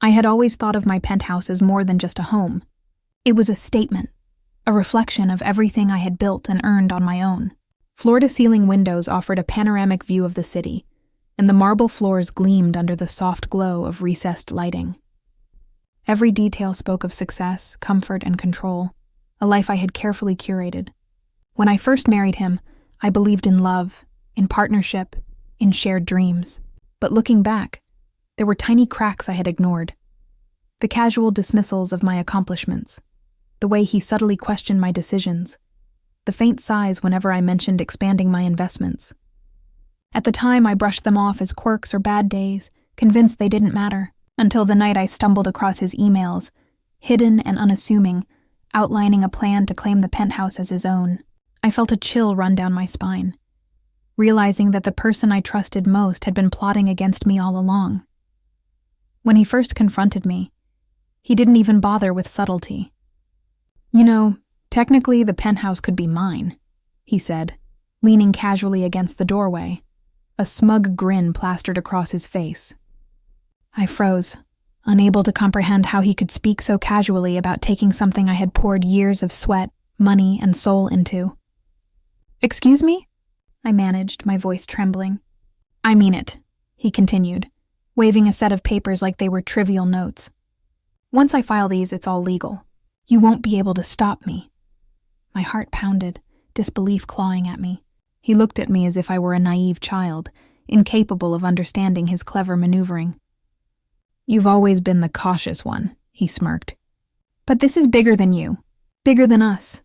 I had always thought of my penthouse as more than just a home. It was a statement, a reflection of everything I had built and earned on my own. Floor-to-ceiling windows offered a panoramic view of the city, and the marble floors gleamed under the soft glow of recessed lighting. Every detail spoke of success, comfort, and control, a life I had carefully curated. When I first married him, I believed in love, in partnership, in shared dreams. But looking back, there were tiny cracks I had ignored. The casual dismissals of my accomplishments, the way he subtly questioned my decisions, the faint sighs whenever I mentioned expanding my investments. At the time, I brushed them off as quirks or bad days, convinced they didn't matter, until the night I stumbled across his emails, hidden and unassuming, outlining a plan to claim the penthouse as his own. I felt a chill run down my spine, realizing that the person I trusted most had been plotting against me all along. When he first confronted me, he didn't even bother with subtlety. "You know, technically the penthouse could be mine," he said, leaning casually against the doorway, a smug grin plastered across his face. I froze, unable to comprehend how he could speak so casually about taking something I had poured years of sweat, money, and soul into. "Excuse me?" I managed, my voice trembling. "I mean it," he continued, waving a set of papers like they were trivial notes. "Once I file these, it's all legal. You won't be able to stop me." My heart pounded, disbelief clawing at me. He looked at me as if I were a naive child, incapable of understanding his clever maneuvering. "You've always been the cautious one," he smirked. "But this is bigger than you. Bigger than us."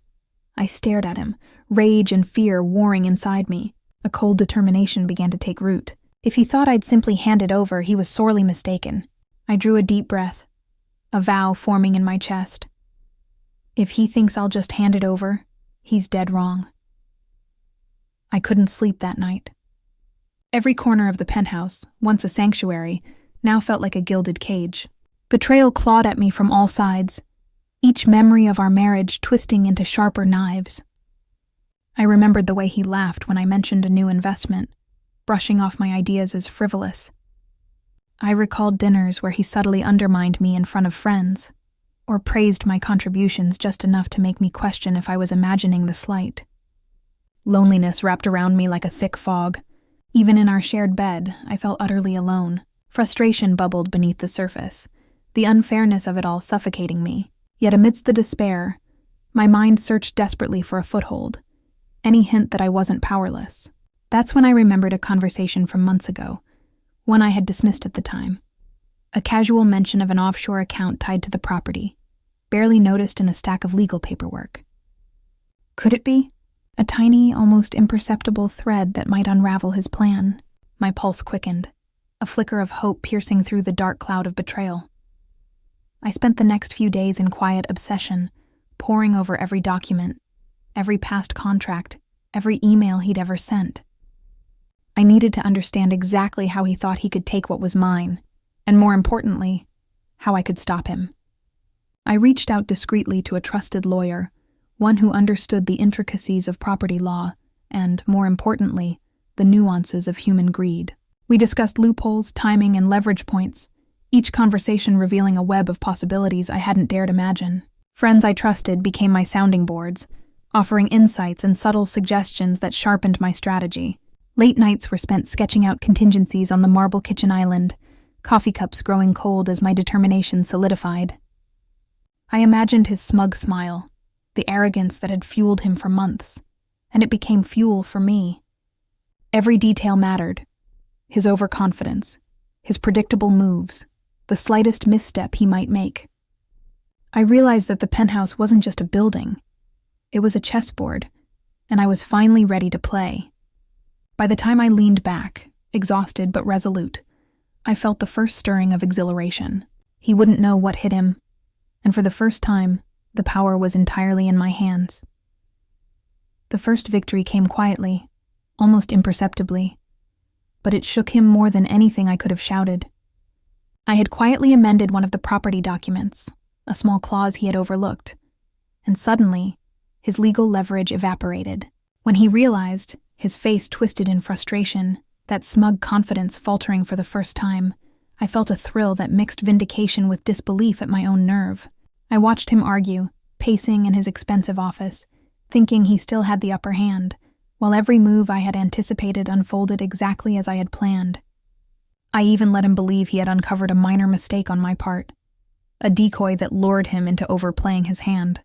I stared at him, rage and fear warring inside me. A cold determination began to take root. If he thought I'd simply hand it over, he was sorely mistaken. I drew a deep breath, a vow forming in my chest. If he thinks I'll just hand it over, he's dead wrong. I couldn't sleep that night. Every corner of the penthouse, once a sanctuary, now felt like a gilded cage. Betrayal clawed at me from all sides, each memory of our marriage twisting into sharper knives. I remembered the way he laughed when I mentioned a new investment, brushing off my ideas as frivolous. I recalled dinners where he subtly undermined me in front of friends, or praised my contributions just enough to make me question if I was imagining the slight. Loneliness wrapped around me like a thick fog. Even in our shared bed, I felt utterly alone. Frustration bubbled beneath the surface, the unfairness of it all suffocating me. Yet amidst the despair, my mind searched desperately for a foothold, any hint that I wasn't powerless. That's when I remembered a conversation from months ago, one I had dismissed at the time. A casual mention of an offshore account tied to the property, barely noticed in a stack of legal paperwork. Could it be? A tiny, almost imperceptible thread that might unravel his plan. My pulse quickened, a flicker of hope piercing through the dark cloud of betrayal. I spent the next few days in quiet obsession, poring over every document, every past contract, every email he'd ever sent. I needed to understand exactly how he thought he could take what was mine, and more importantly, how I could stop him. I reached out discreetly to a trusted lawyer, one who understood the intricacies of property law and, more importantly, the nuances of human greed. We discussed loopholes, timing, and leverage points, each conversation revealing a web of possibilities I hadn't dared imagine. Friends I trusted became my sounding boards, offering insights and subtle suggestions that sharpened my strategy. Late nights were spent sketching out contingencies on the marble kitchen island, coffee cups growing cold as my determination solidified. I imagined his smug smile, the arrogance that had fueled him for months, and it became fuel for me. Every detail mattered. His overconfidence, his predictable moves, the slightest misstep he might make. I realized that the penthouse wasn't just a building. It was a chessboard, and I was finally ready to play. By the time I leaned back, exhausted but resolute, I felt the first stirring of exhilaration. He wouldn't know what hit him, and for the first time, the power was entirely in my hands. The first victory came quietly, almost imperceptibly, but it shook him more than anything I could have shouted. I had quietly amended one of the property documents, a small clause he had overlooked, and suddenly, his legal leverage evaporated. When he realized, his face twisted in frustration, that smug confidence faltering for the first time, I felt a thrill that mixed vindication with disbelief at my own nerve. I watched him argue, pacing in his expensive office, thinking he still had the upper hand, while every move I had anticipated unfolded exactly as I had planned. I even let him believe he had uncovered a minor mistake on my part, a decoy that lured him into overplaying his hand.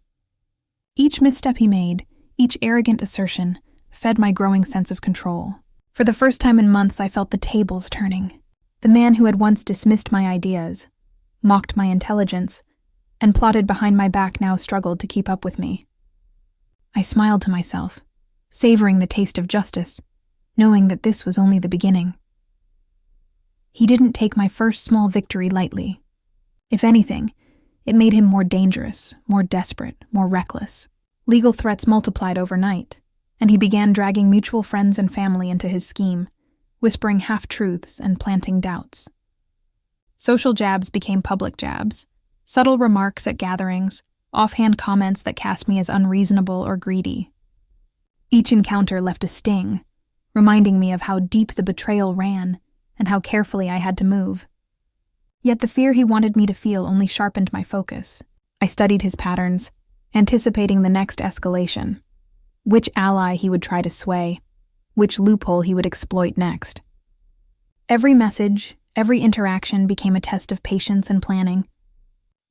Each misstep he made, each arrogant assertion, fed my growing sense of control. For the first time in months, I felt the tables turning. The man who had once dismissed my ideas, mocked my intelligence, and plotted behind my back now struggled to keep up with me. I smiled to myself, savoring the taste of justice, knowing that this was only the beginning. He didn't take my first small victory lightly. If anything, it made him more dangerous, more desperate, more reckless. Legal threats multiplied overnight, and he began dragging mutual friends and family into his scheme, whispering half-truths and planting doubts. Social jabs became public jabs, subtle remarks at gatherings, offhand comments that cast me as unreasonable or greedy. Each encounter left a sting, reminding me of how deep the betrayal ran and how carefully I had to move. Yet the fear he wanted me to feel only sharpened my focus. I studied his patterns, anticipating the next escalation, which ally he would try to sway, which loophole he would exploit next. Every message, every interaction became a test of patience and planning.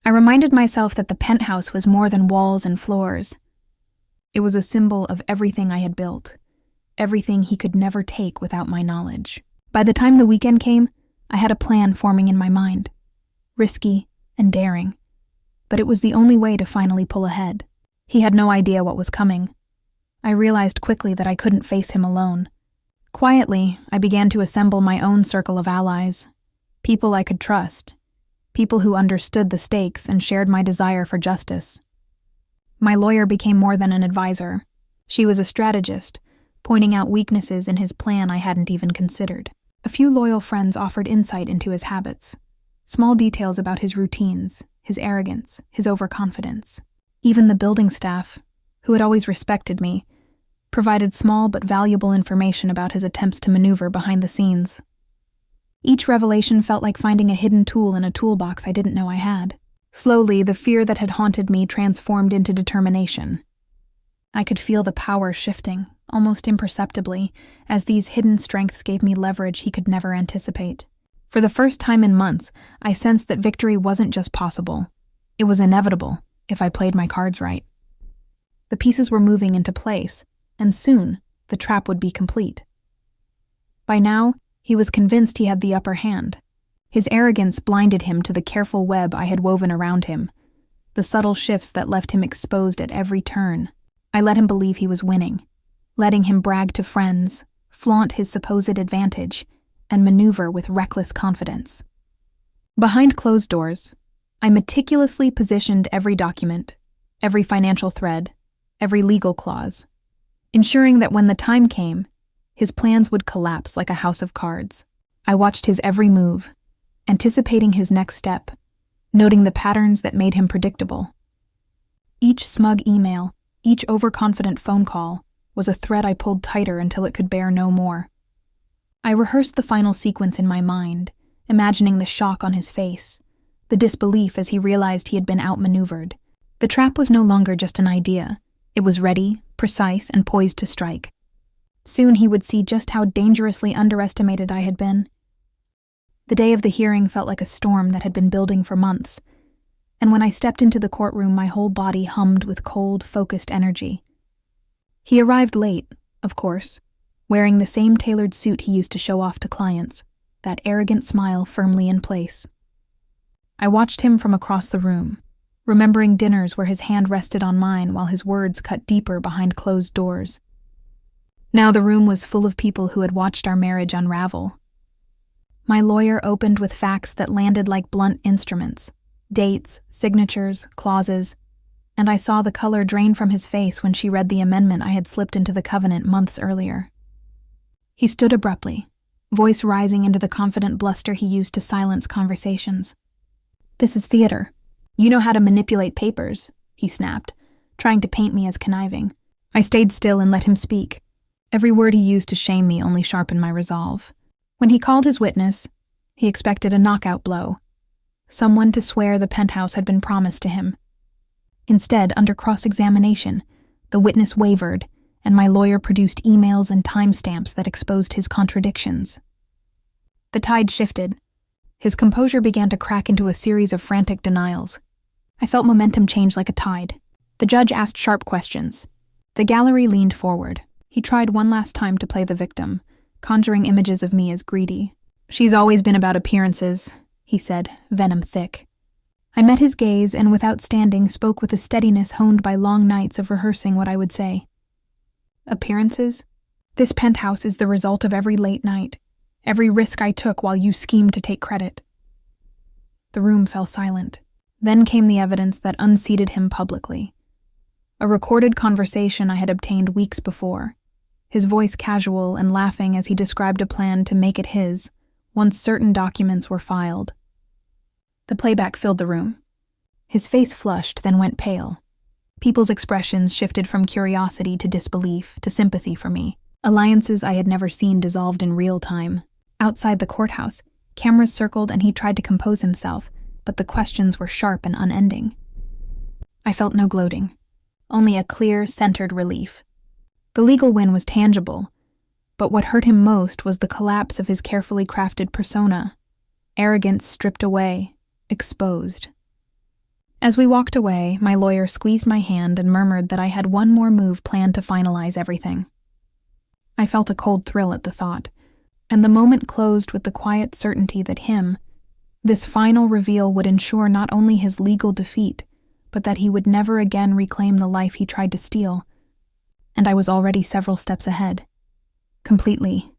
I reminded myself that the penthouse was more than walls and floors. It was a symbol of everything I had built, everything he could never take without my knowledge. By the time the weekend came, I had a plan forming in my mind, risky and daring, but it was the only way to finally pull ahead. He had no idea what was coming. I realized quickly that I couldn't face him alone. Quietly, I began to assemble my own circle of allies, people I could trust, people who understood the stakes and shared my desire for justice. My lawyer became more than an advisor. She was a strategist, pointing out weaknesses in his plan I hadn't even considered. A few loyal friends offered insight into his habits, small details about his routines, his arrogance, his overconfidence. Even the building staff, who had always respected me, provided small but valuable information about his attempts to maneuver behind the scenes. Each revelation felt like finding a hidden tool in a toolbox I didn't know I had. Slowly, the fear that had haunted me transformed into determination. I could feel the power shifting, almost imperceptibly, as these hidden strengths gave me leverage he could never anticipate. For the first time in months, I sensed that victory wasn't just possible. It was inevitable, if I played my cards right. The pieces were moving into place, and soon, the trap would be complete. By now, he was convinced he had the upper hand. His arrogance blinded him to the careful web I had woven around him, the subtle shifts that left him exposed at every turn. I let him believe he was winning, letting him brag to friends, flaunt his supposed advantage, and maneuver with reckless confidence. Behind closed doors, I meticulously positioned every document, every financial thread, every legal clause, ensuring that when the time came, his plans would collapse like a house of cards. I watched his every move, anticipating his next step, noting the patterns that made him predictable. Each smug email, each overconfident phone call, was a thread I pulled tighter until it could bear no more. I rehearsed the final sequence in my mind, imagining the shock on his face, the disbelief as he realized he had been outmaneuvered. The trap was no longer just an idea. It was ready, precise, and poised to strike. Soon he would see just how dangerously underestimated I had been. The day of the hearing felt like a storm that had been building for months, and when I stepped into the courtroom, my whole body hummed with cold, focused energy. He arrived late, of course, wearing the same tailored suit he used to show off to clients, that arrogant smile firmly in place. I watched him from across the room, remembering dinners where his hand rested on mine while his words cut deeper behind closed doors. Now the room was full of people who had watched our marriage unravel. My lawyer opened with facts that landed like blunt instruments, dates, signatures, clauses, and I saw the color drain from his face when she read the amendment I had slipped into the covenant months earlier. He stood abruptly, voice rising into the confident bluster he used to silence conversations. "This is theater. You know how to manipulate papers," he snapped, trying to paint me as conniving. I stayed still and let him speak. Every word he used to shame me only sharpened my resolve. When he called his witness, He expected a knockout blow, someone to swear the penthouse had been promised to him. Instead, under cross-examination, the witness wavered, and my lawyer produced emails and timestamps that exposed his contradictions. The tide shifted. His composure began to crack into a series of frantic denials. I felt momentum change like a tide. The judge asked sharp questions. The gallery leaned forward. He tried one last time to play the victim, conjuring images of me as greedy. "She's always been about appearances," he said, venom thick. I met his gaze and, without standing, spoke with a steadiness honed by long nights of rehearsing what I would say. "Appearances? This penthouse is the result of every late night, every risk I took while you schemed to take credit." The room fell silent. Then came the evidence that unseated him publicly. A recorded conversation I had obtained weeks before, his voice casual and laughing as he described a plan to make it his, once certain documents were filed. The playback filled the room. His face flushed, then went pale. People's expressions shifted from curiosity to disbelief to sympathy for me. Alliances I had never seen dissolved in real time. Outside the courthouse, cameras circled and he tried to compose himself, but the questions were sharp and unending. I felt no gloating, only a clear, centered relief. The legal win was tangible, but what hurt him most was the collapse of his carefully crafted persona. Arrogance stripped away, exposed. As we walked away, my lawyer squeezed my hand and murmured that I had one more move planned to finalize everything. I felt a cold thrill at the thought, and the moment closed with the quiet certainty that this final reveal would ensure not only his legal defeat, but that he would never again reclaim the life he tried to steal. And I was already several steps ahead. Completely.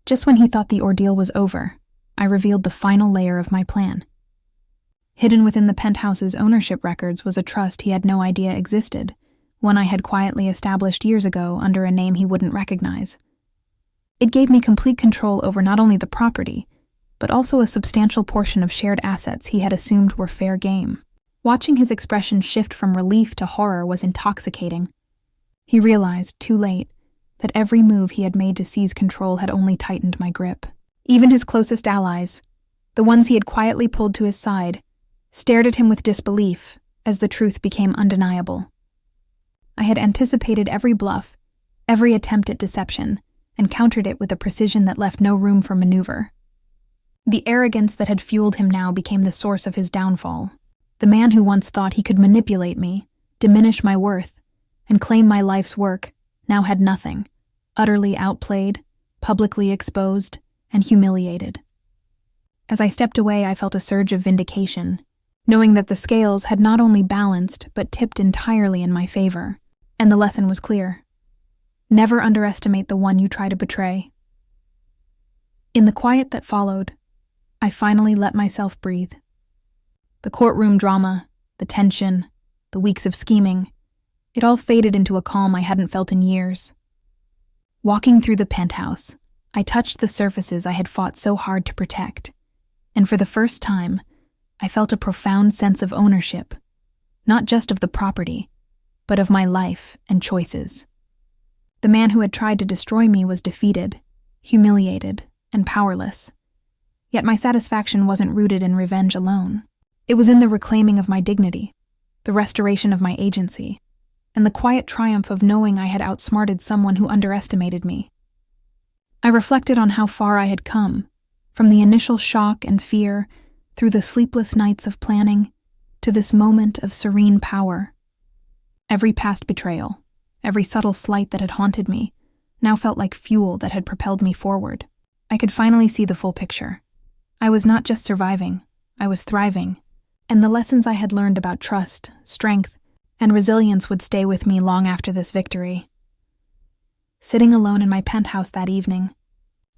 Just when he thought the ordeal was over, I revealed the final layer of my plan. Hidden within the penthouse's ownership records was a trust he had no idea existed, one I had quietly established years ago under a name he wouldn't recognize. It gave me complete control over not only the property, but also a substantial portion of shared assets he had assumed were fair game. Watching his expression shift from relief to horror was intoxicating. He realized, too late, that every move he had made to seize control had only tightened my grip. Even his closest allies, the ones he had quietly pulled to his side, stared at him with disbelief as the truth became undeniable. I had anticipated every bluff, every attempt at deception, and countered it with a precision that left no room for maneuver. The arrogance that had fueled him now became the source of his downfall. The man who once thought he could manipulate me, diminish my worth, and claim my life's work, now had nothing, utterly outplayed, publicly exposed, and humiliated. As I stepped away, I felt a surge of vindication, knowing that the scales had not only balanced but tipped entirely in my favor, and the lesson was clear. Never underestimate the one you try to betray. In the quiet that followed, I finally let myself breathe. The courtroom drama, the tension, the weeks of scheming, it all faded into a calm I hadn't felt in years. Walking through the penthouse, I touched the surfaces I had fought so hard to protect, and for the first time, I felt a profound sense of ownership, not just of the property, but of my life and choices. The man who had tried to destroy me was defeated, humiliated, and powerless. Yet my satisfaction wasn't rooted in revenge alone. It was in the reclaiming of my dignity, the restoration of my agency, and the quiet triumph of knowing I had outsmarted someone who underestimated me. I reflected on how far I had come, from the initial shock and fear, through the sleepless nights of planning, to this moment of serene power. Every past betrayal, every subtle slight that had haunted me, now felt like fuel that had propelled me forward. I could finally see the full picture. I was not just surviving, I was thriving, and the lessons I had learned about trust, strength, and resilience would stay with me long after this victory. Sitting alone in my penthouse that evening,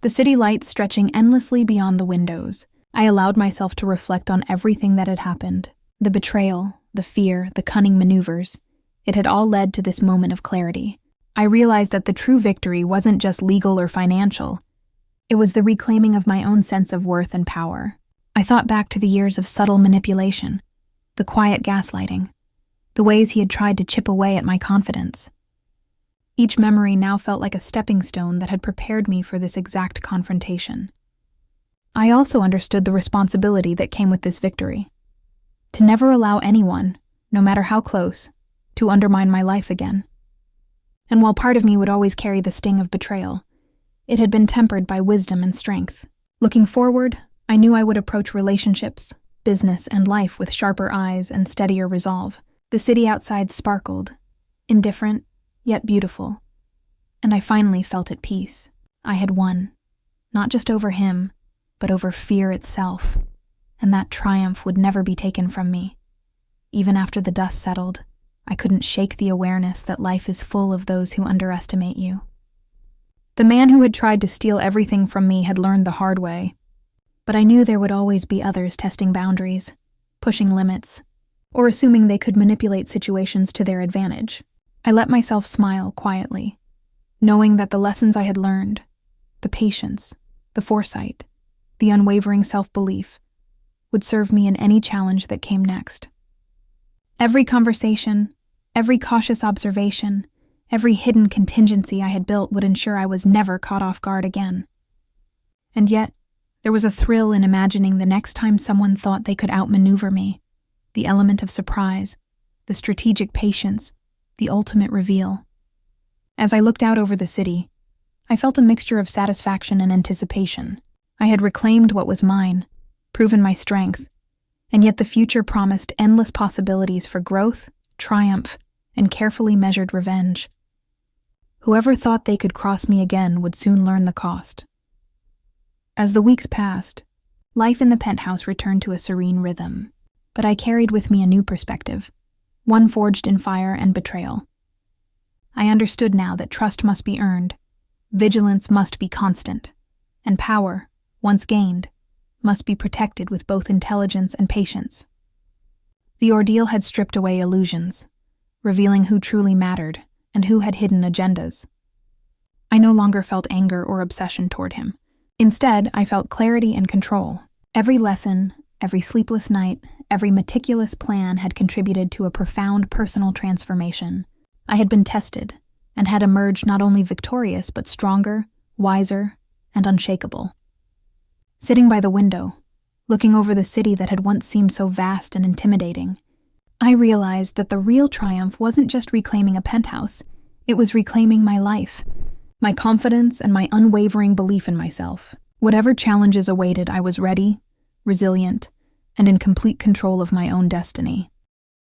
the city lights stretching endlessly beyond the windows, I allowed myself to reflect on everything that had happened. The betrayal, the fear, the cunning maneuvers. It had all led to this moment of clarity. I realized that the true victory wasn't just legal or financial. It was the reclaiming of my own sense of worth and power. I thought back to the years of subtle manipulation, the quiet gaslighting, the ways he had tried to chip away at my confidence. Each memory now felt like a stepping stone that had prepared me for this exact confrontation. I also understood the responsibility that came with this victory. To never allow anyone, no matter how close, to undermine my life again. And while part of me would always carry the sting of betrayal, it had been tempered by wisdom and strength. Looking forward, I knew I would approach relationships, business, and life with sharper eyes and steadier resolve. The city outside sparkled, indifferent, yet beautiful. And I finally felt at peace. I had won, not just over him, but over fear itself, and that triumph would never be taken from me. Even after the dust settled, I couldn't shake the awareness that life is full of those who underestimate you. The man who had tried to steal everything from me had learned the hard way, but I knew there would always be others testing boundaries, pushing limits, or assuming they could manipulate situations to their advantage. I let myself smile quietly, knowing that the lessons I had learned, the patience, the foresight, the unwavering self-belief, would serve me in any challenge that came next. Every conversation, every cautious observation, every hidden contingency I had built would ensure I was never caught off guard again. And yet, there was a thrill in imagining the next time someone thought they could outmaneuver me, the element of surprise, the strategic patience, the ultimate reveal. As I looked out over the city, I felt a mixture of satisfaction and anticipation. I had reclaimed what was mine, proven my strength, and yet the future promised endless possibilities for growth, triumph, and carefully measured revenge. Whoever thought they could cross me again would soon learn the cost. As the weeks passed, life in the penthouse returned to a serene rhythm, but I carried with me a new perspective, one forged in fire and betrayal. I understood now that trust must be earned, vigilance must be constant, and power, once gained, must be protected with both intelligence and patience. The ordeal had stripped away illusions, revealing who truly mattered and who had hidden agendas. I no longer felt anger or obsession toward him. Instead, I felt clarity and control. Every lesson, every sleepless night, every meticulous plan had contributed to a profound personal transformation. I had been tested, and had emerged not only victorious but stronger, wiser, and unshakable. Sitting by the window, looking over the city that had once seemed so vast and intimidating, I realized that the real triumph wasn't just reclaiming a penthouse, it was reclaiming my life, my confidence, and my unwavering belief in myself. Whatever challenges awaited, I was ready, resilient, and in complete control of my own destiny.